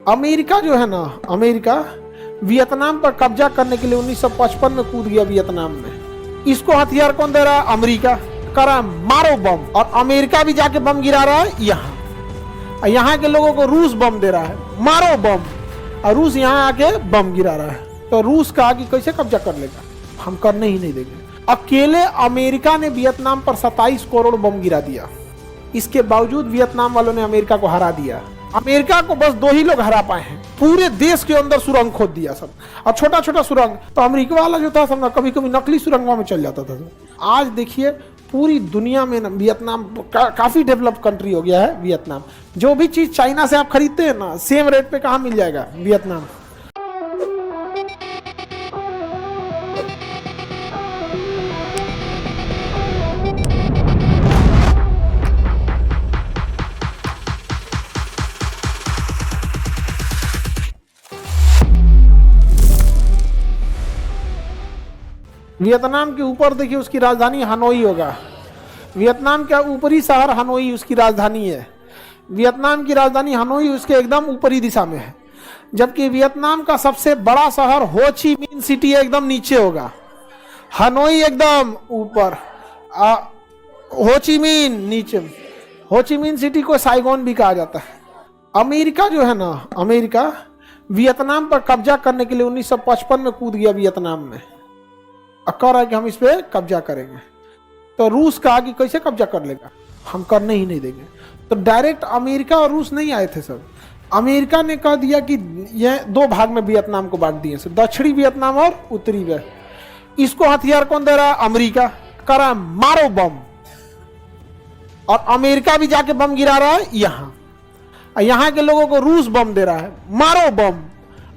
America जो है ना, अमेरिका वियतनाम पर कब्जा करने के लिए 1955 में कूद गया वियतनाम में। इसको हथियार कौन दे रहा है? अमेरिका। कर रहा है मारो बम, और अमेरिका भी जाके बम गिरा रहा है यहाँ के लोगों को रूस बम दे रहा है, मारो बम, और रूस यहाँ आके बम गिरा रहा है। तो रूस का आगे कैसे कब्जा कर लेगा? हम करने ही नहीं देंगे। अकेले अमेरिका ने वियतनाम पर 27 करोड़ बम गिरा दिया। इसके बावजूद वियतनाम वालों ने अमेरिका को हरा दिया। अमेरिका को बस 2 ही लोग हरा पाए हैं। पूरे देश के अंदर सुरंग खोद दिया सब, और छोटा छोटा सुरंग। तो अमेरिका वाला जो था सब ना, कभी कभी नकली सुरंगों में चल जाता था। आज देखिए पूरी दुनिया में वियतनाम काफी डेवलप कंट्री हो गया है वियतनाम। जो भी चीज चाइना से आप खरीदते हैं ना, सेम रेट पे कहाँ मिल जाएगा? वियतनाम। वियतनाम के ऊपर देखिए उसकी राजधानी हनोई होगा। वियतनाम का ऊपरी शहर हनोई उसकी राजधानी है। वियतनाम की राजधानी हनोई उसके एकदम ऊपरी दिशा में है, जबकि वियतनाम का सबसे बड़ा शहर हो ची मिन सिटी एकदम नीचे होगा। हनोई एकदम ऊपर, हो ची मिन नीचे। हो ची मिन सिटी को साइगोन भी कहा जाता है। अमेरिका जो है ना, अमेरिका वियतनाम पर कब्जा करने के लिए 1955 में कूद गया वियतनाम में, कह रहा है कि हम इस पे कब्जा करेंगे। तो रूस का आगे कैसे कब्जा कर लेगा? हम करने ही नहीं देंगे। तो डायरेक्ट अमेरिका और रूस नहीं आए थे सब। अमेरिका ने कह दिया कि यह 2 भाग में वियतनाम को बांट दिए, दक्षिणी वियतनाम और उत्तरी वियतनाम। इसको हथियार कौन दे रहा है? अमेरिका। कह रहा है मारो बम, और अमेरिका भी जाके बम गिरा रहा है यहाँ के लोगों को रूस बम दे रहा है, मारो बम,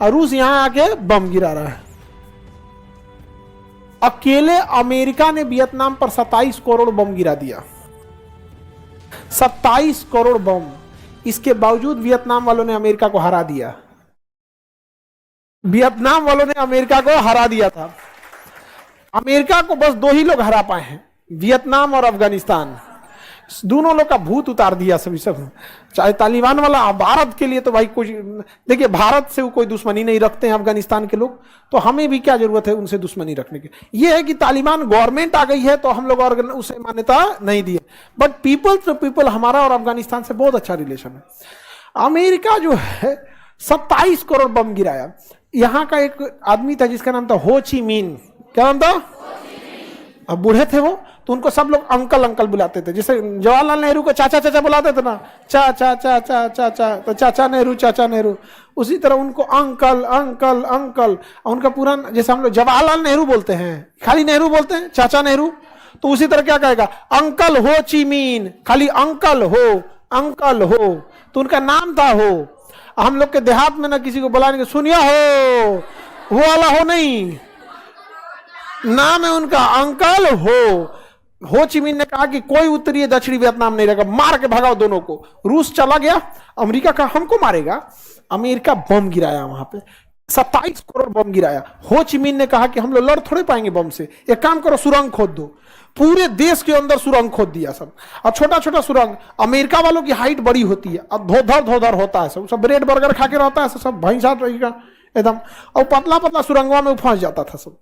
और रूस यहाँ आके बम गिरा रहा है। अकेले अमेरिका ने वियतनाम पर 27 करोड़ बम गिरा दिया। 27 करोड़ बम। इसके बावजूद वियतनाम वालों ने अमेरिका को हरा दिया। वियतनाम वालों ने अमेरिका को हरा दिया था। अमेरिका को बस 2 ही लोग हरा पाए हैं, वियतनाम और अफगानिस्तान। दोनों लोग का भूत उतार दिया सभी सब। चाहे तालिबान वाला, भारत के लिए तो भाई कुछ देखिए, भारत से वो कोई दुश्मनी नहीं रखते हैं अफगानिस्तान के लोग, तो हमें भी क्या जरूरत है उनसे दुश्मनी रखने की। ये है कि तालिबान गवर्नमेंट आ गई है तो हम लोग और उसे मान्यता नहीं दी है, बट पीपल टू पीपल हमारा और अफगानिस्तान से बहुत अच्छा रिलेशन है। अमेरिका जो है 27 करोड़ बम गिराया। यहाँ का एक आदमी था जिसका नाम था हो ची मिन। क्या नाम था? अब बूढ़े थे वो, तो उनको सब लोग अंकल अंकल बुलाते थे। जैसे जवाहरलाल नेहरू को चाचा चाचा बुलाते थे ना, चा चा चा चा चा चा, तो चाचा नेहरू। उसी तरह उनको अंकल अंकल अंकल। उनका पूरा, जैसे हम लोग जवाहरलाल नेहरू बोलते हैं, खाली नेहरू बोलते हैं, चाचा नेहरू, तो उसी तरह क्या कहेगा? अंकल हो ची मिन, खाली अंकल हो। तो उनका नाम था हो। हम लोग के देहात में ना किसी को बुलाने के सुनिया हो वाला हो नहीं, नाम है उनका अंकल हो ची मिन ने कहा कि कोई उत्तरी दक्षिणी वियतनाम नहीं रहेगा, मार के भगाओ दोनों को। रूस चला गया, अमेरिका कहा हमको मारेगा। अमेरिका बम गिराया वहां पे, 27 करोड़ बम गिराया। हो ची मिन ने कहा कि हम लोग लड़ थोड़े पाएंगे बम से, एक काम करो सुरंग खोद दो। पूरे देश के अंदर सुरंग खोद दिया सब, और छोटा छोटा सुरंग। अमेरिका वालों की हाइट बड़ी होती है, अब धोधर होता है सब ब्रेड बर्गर खा के रहता है सब, भैंसा रहेगा एकदम, और पतला पतला सुरंगवा में फंस जाता था सब।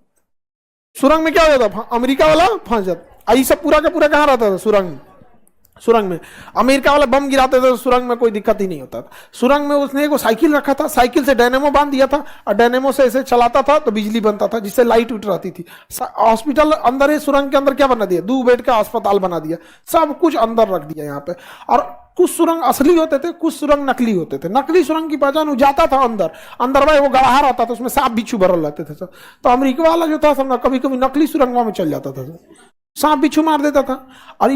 सुरंग में क्या हो जाता था? अमेरिका वाला फंस जाता। ये सब पूरा का पूरा कहाँ रहता था? सुरंग में। अमेरिका वाला बम गिराते थे तो सुरंग में कोई दिक्कत ही नहीं होता था। सुरंग में उसने एक साइकिल रखा था, साइकिल से डायनेमो बांध दिया था, और डायनेमो से ऐसे चलाता था तो बिजली बनता था, जिससे लाइट उठ रहती थी। हॉस्पिटल अंदर है, सुरंग के अंदर क्या बना दिया? 2 बेड का अस्पताल बना दिया, सब कुछ अंदर रख दिया यहाँ पे। और कुछ सुरंग असली होते थे, कुछ सुरंग नकली होते थे। नकली सुरंग की पहचान वो जाता था अंदर भाई वो गड़ाहा रहता था, उसमें सांप बिच्छू भरल रहते थे सब। तो अमेरिका वाला जो था सब ना, कभी कभी नकली सुरंगवा में चल जाता था, सांप बिच्छू मार देता था। और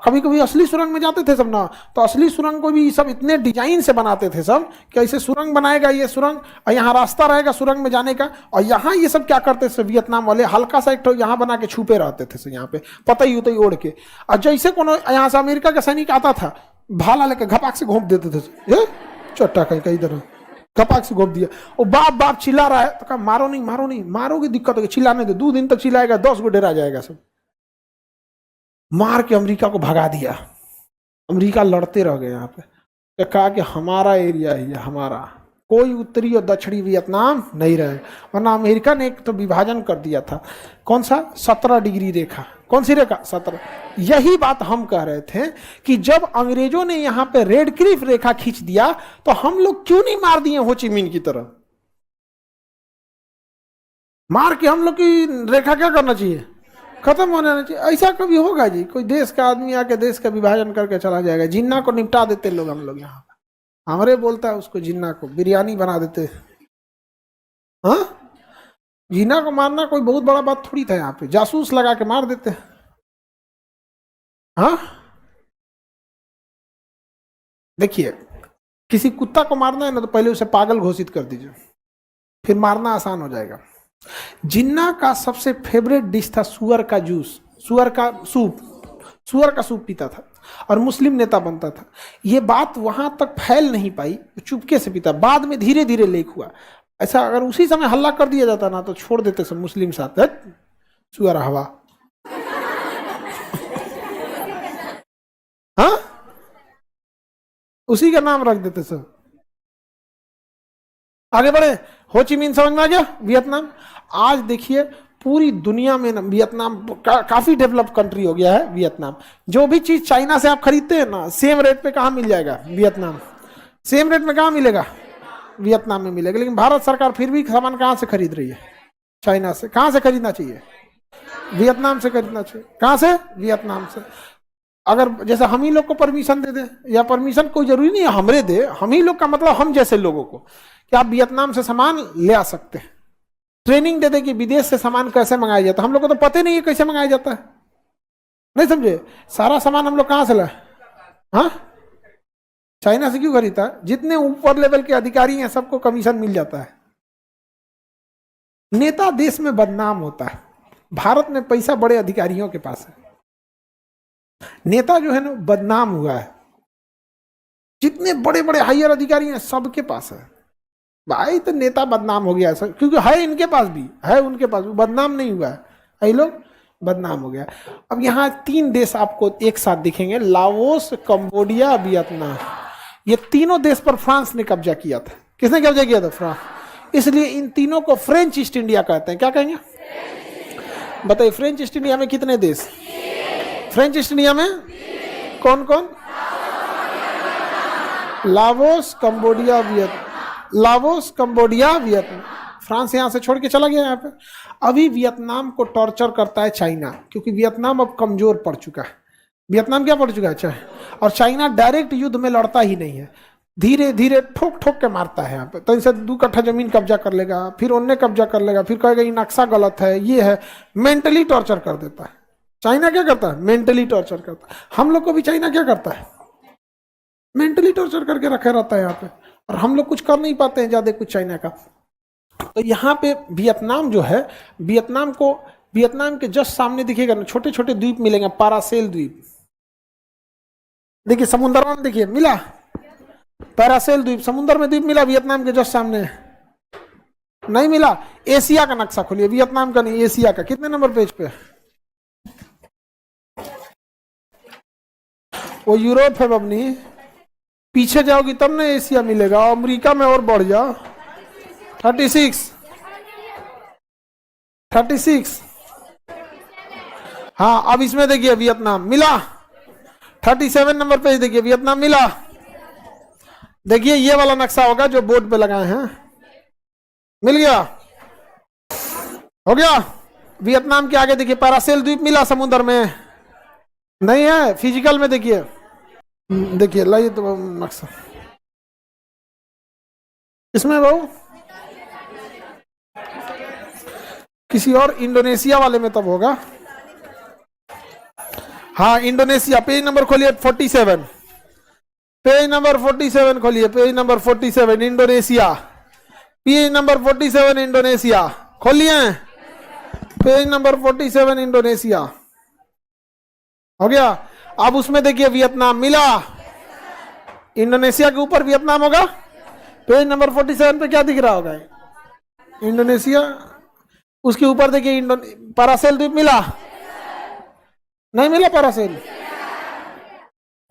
कभी कभी असली सुरंग में जाते थे सब ना, तो असली सुरंग को भी सब इतने डिजाइन से बनाते थे सब कि ऐसे सुरंग बनाएगा ये सुरंग, और यहाँ रास्ता रहेगा सुरंग में जाने का। और यहाँ ये सब क्या करते थे वियतनाम वाले, हल्का सा एक यहाँ बना के छुपे रहते थे यहाँ पे, पतई उतई ओढ़ के। और जैसे कोनो यहाँ से अमेरिका का सैनिक आता था, भाला लेकर घपाक से घोंप देते थे, चट्टा कहीं तरह घपाक से घोंप दिया। वो बाप चिल्ला रहा है, तो कहा मारो नहीं, मारोगे दिक्कत होगी, चिल्लाने दो। 2 दिन तक चिल्लाएगा, 10 गो डेरा जाएगा सब। मार के अमेरिका को भगा दिया। अमेरिका लड़ते रह गए यहाँ पे, कहा कि हमारा एरिया है ये, हमारा। कोई उत्तरी और दक्षिणी वियतनाम नहीं रहे, वरना अमेरिका ने एक तो विभाजन कर दिया था। कौन सा? 17 डिग्री रेखा। कौन सी रेखा? 17। यही बात हम कह रहे थे कि जब अंग्रेजों ने यहां पे रेड क्लिफ रेखा खींच दिया तो हम लोग क्यों नहीं मार दिए होचिमिन की तरह? मार के हम लोग की रेखा क्या करना चाहिए? खत्म होना चाहिए। ऐसा कभी होगा जी? कोई देश का आदमी आके देश का विभाजन करके चला जाएगा? जिन्ना को निपटा देते लोग, हम लोग यहाँ हमरे बोलता है उसको, जिन्ना को बिरयानी बना देते। हाँ, जिन्ना को मारना कोई बहुत बड़ा बात थोड़ी था। यहाँ पे जासूस लगा के मार देते। हाँ, देखिए, किसी कुत्ता को मारना है ना तो पहले उसे पागल घोषित कर दीजिए, फिर मारना आसान हो जाएगा। जिन्ना का सबसे फेवरेट डिश था सुअर का जूस, सुअर का सूप पीता था और मुस्लिम नेता बनता था। ये बात वहां तक फैल नहीं पाई, चुपके से पीता। बाद में धीरे धीरे लीक हुआ। ऐसा अगर उसी समय हल्ला कर दिया जाता ना तो छोड़ देते सब मुस्लिम साथ, सुअर हवा। हाँ, उसी का नाम रख देते सब। आगे बढ़े। होचिमिन समझ में आ गया? वियतनाम। आज देखिए पूरी दुनिया में ना वियतनाम काफी डेवलप कंट्री हो गया है। वियतनाम जो भी चीज चाइना से आप खरीदते हैं ना, सेम रेट पे कहाँ मिल जाएगा? वियतनाम। सेम रेट में कहाँ मिलेगा? वियतनाम में मिलेगा। लेकिन भारत सरकार फिर भी सामान कहाँ से खरीद रही है? चाइना से। कहाँ से खरीदना चाहिए? वियतनाम से खरीदना चाहिए। कहाँ से? वियतनाम से। अगर जैसे हम ही लोग को परमिशन दे दे, या परमिशन कोई जरूरी नहीं है हमरे दे, हम ही लोग का मतलब हम जैसे लोगों को, कि आप वियतनाम से सामान ले आ सकते हैं। ट्रेनिंग दे दे कि विदेश से सामान कैसे मंगाया जाता है। हम लोग को तो पता नहीं है कैसे मंगाया जाता है, नहीं समझे? सारा सामान हम लोग कहाँ से लाए? हाँ, चाइना से क्यों खरीदता है? जितने ऊपर लेवल के अधिकारी हैं सबको कमीशन मिल जाता है। नेता देश में बदनाम होता है। भारत में पैसा बड़े अधिकारियों के पास है, नेता जो है ना बदनाम हुआ है। जितने बड़े बड़े हायर अधिकारी हैं सबके पास है। भाई तो नेता बदनाम हो गया सर, क्योंकि है इनके पास भी है, उनके पास भी बदनाम नहीं हुआ है। ये लोग बदनाम हो गया। अब यहाँ 3 देश आपको एक साथ दिखेंगे, लाओस, कंबोडिया, वियतनाम। ये तीनों देश पर फ्रांस ने कब्जा किया था। किसने कब्जा किया था? फ्रांस। इसलिए इन तीनों को फ्रेंच ईस्ट इंडिया कहते हैं। क्या कहेंगे? बताइए, फ्रेंच ईस्ट इंडिया में कितने देश? फ्रेंच ईस्ट इंडिया में कौन कौन? Laos, Cambodia, Vietnam. Laos, Cambodia, Vietnam. France यहां से छोड़ के चला गया यहाँ पे। अभी वियतनाम को टॉर्चर करता है चाइना, क्योंकि वियतनाम अब कमजोर पड़ चुका है। वियतनाम क्या पड़ चुका है? चाइना। और चाइना डायरेक्ट युद्ध में लड़ता ही नहीं है, धीरे धीरे ठोक ठोक के मारता है। यहाँ पे तो इनसे 2 कट्ठा जमीन कब्जा कर लेगा, फिर उनने कब्जा कर लेगा, फिर कहेगा ये नक्शा गलत है, ये है। मेंटली टॉर्चर कर देता है। चाइना क्या करता है? मेंटली टॉर्चर करता है। हम लोग को भी चाइना क्या करता है? मेंटली टॉर्चर करके रखा रहता है यहाँ पे, और हम लोग कुछ कर नहीं पाते हैं ज्यादा कुछ चाइना का। तो यहाँ पे वियतनाम जो है, वियतनाम के जस्ट सामने दिखेगा ना, छोटे छोटे द्वीप मिलेंगे, पारासेल द्वीप। देखिए समुद्र में, देखिए मिला पैरासेल द्वीप, समुद्र में द्वीप मिला वियतनाम के जस्ट सामने। नहीं मिला? एशिया का नक्शा खोलिए, वियतनाम का नहीं, एशिया का। कितने नंबर पेज पे? वो यूरोप है बबनी, पीछे जाओगी तब ना एशिया मिलेगा। अमेरिका में और बढ़ जाओ, 36। हाँ, अब इसमें देखिए वियतनाम मिला। 37 नंबर पेज देखिए, वियतनाम मिला। देखिए ये वाला नक्शा होगा जो बोर्ड पे लगाए हैं। मिल गया? हो गया? वियतनाम के आगे देखिए पैरासेल द्वीप मिला समुद्र में। नहीं है? फिजिकल में देखिए, देखिए लाइए तो नक्शा इसमें वो किसी और इंडोनेशिया वाले में तब होगा। हाँ, इंडोनेशिया। पेज नंबर खोलिए 47, पेज नंबर 47 खोलिए, page number 47 Indonesia, page number 47 Indonesia खोलिए, पेज नंबर 47 इंडोनेशिया। हो गया? अब उसमें देखिए वियतनाम मिला। इंडोनेशिया के ऊपर वियतनाम होगा। पेज नंबर 47 पे क्या दिख रहा होगा? इंडोनेशिया। उसके ऊपर देखिए पैरासेल द्वीप मिला। नहीं मिला पैरासेल?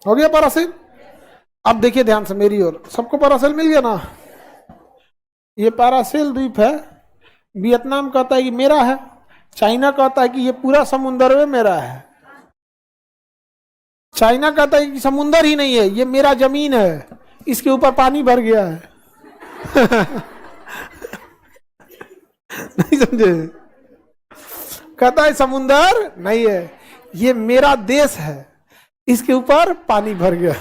हो गया पैरासेल? अब देखिए ध्यान से मेरी ओर, सबको पैरासेल मिल गया ना? ये पैरासेल द्वीप है, वियतनाम कहता है कि मेरा है, चाइना कहता है कि ये पूरा समुंदर में मेरा है। चाइना कहता है कि समुंदर ही नहीं है, ये मेरा जमीन है, इसके ऊपर पानी भर गया है। नहीं समझे? कहता है समुंदर नहीं है, ये मेरा देश है, इसके ऊपर पानी भर गया।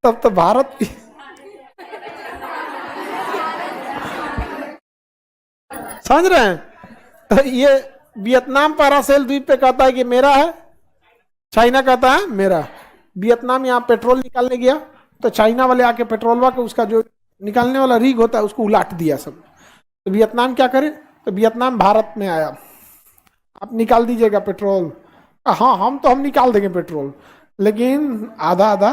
तब तो भारत की समझ रहे हैं? ये वियतनाम पैरासेल द्वीप पे कहता है कि मेरा है, चाइना कहता है मेरा। वियतनाम यहाँ पेट्रोल निकालने गया तो चाइना वाले आके पेट्रोलवा को, उसका जो निकालने वाला रिग होता है उसको उलाट दिया सब। तो वियतनाम क्या करे? तो वियतनाम भारत में आया, आप निकाल दीजिएगा पेट्रोल। हाँ हम निकाल देंगे पेट्रोल, लेकिन आधा आधा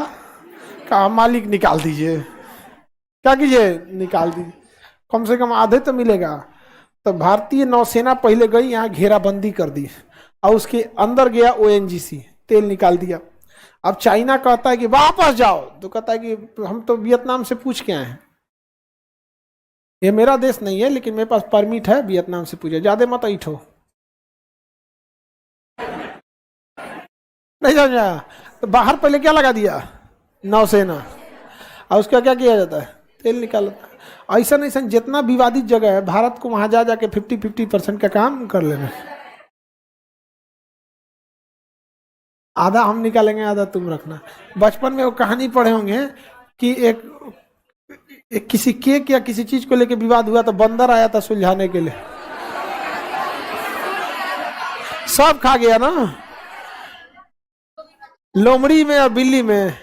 का मालिक निकाल दीजिए। क्या कीजिए? निकाल दीजिए, कम से कम आधे तो मिलेगा। तो भारतीय नौसेना पहले गई, यहाँ घेराबंदी कर दी और उसके अंदर गया ओएनजीसी, तेल निकाल दिया। अब चाइना कहता है कि वापस जाओ, तो कहता है कि हम तो वियतनाम से पूछ के आए हैं, ये मेरा देश नहीं है, लेकिन मेरे पास परमिट है, वियतनाम से पूछे, ज्यादा मत ऐठो। नहीं समझा? तो बाहर पहले क्या लगा दिया? नौसेना। और उसका क्या किया जाता है? तेल निकालता है। ऐसा नहीं, जितना विवादित जगह है भारत को वहां जा जाके 50-50% का काम कर लेना। आधा हम निकालेंगे, आधा तुम रखना। बचपन में वो कहानी पढ़े होंगे कि एक किसी केक या किसी चीज को लेके विवाद हुआ तो बंदर आया था सुलझाने के लिए, सब खा गया ना, लोमड़ी में और बिल्ली में।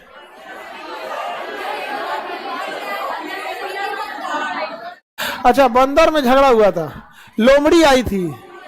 अच्छा, बंदर में झगड़ा हुआ था, लोमड़ी आई थी,